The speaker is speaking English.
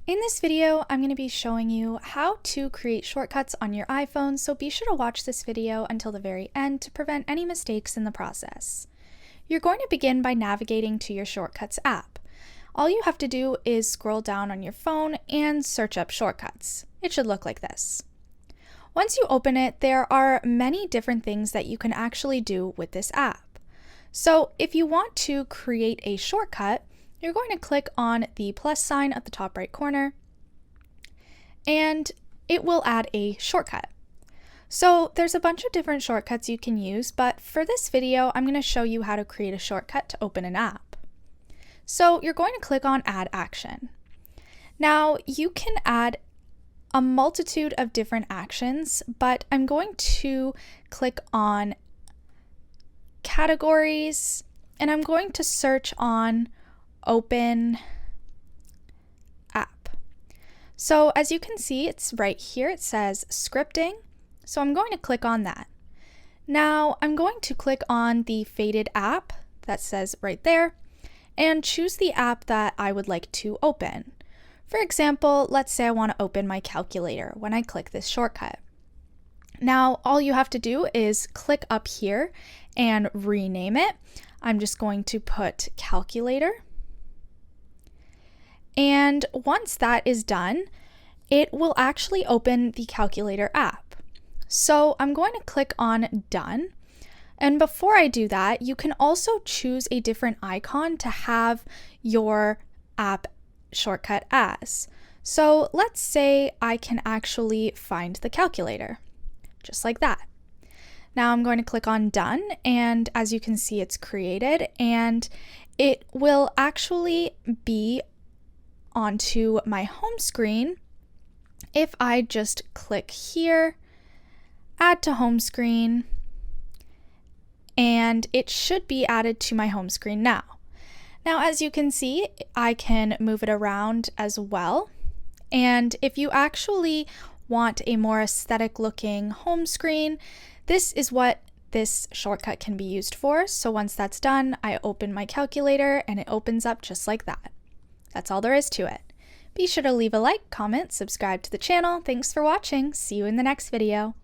In this video, I'm going to be showing you how to create shortcuts on your iPhone, so be sure to watch this video until the very end to prevent any mistakes in the process. You're going to begin by navigating to your Shortcuts app. All you have to do is scroll down on your phone and search up shortcuts. It should look like this. Once you open it, there are many different things that you can actually do with this app. So if you want to create a shortcut, you're going to click on the plus sign at the top right corner, and it will add a shortcut. So there's a bunch of different shortcuts you can use, but for this video, I'm going to show you how to create a shortcut to open an app. So you're going to click on Add Action. Now you can add a multitude of different actions, but I'm going to click on Categories, and I'm going to search on Open App. So as you can see, it's right here. It says Scripting. So I'm going to click on that. Now I'm going to click on the faded app that says right there and choose the app that I would like to open. For example, let's say I want to open my calculator when I click this shortcut. Now all you have to do is click up here and rename it. I'm just going to put calculator. And once that is done, it will actually open the calculator app. So I'm going to click on Done. And before I do that, you can also choose a different icon to have your app shortcut as. So let's say I can actually find the calculator, just like that. Now I'm going to click on Done, and as you can see, it's created, and it will actually be onto my home screen if I just click here, add to home screen, and it should be added to my home screen now. Now, as you can see, I can move it around as well. And if you actually want a more aesthetic looking home screen, this is what this shortcut can be used for. So once that's done, I open my calculator and it opens up just like that. That's all there is to it. Be sure to leave a like, comment, subscribe to the channel. Thanks for watching. See you in the next video.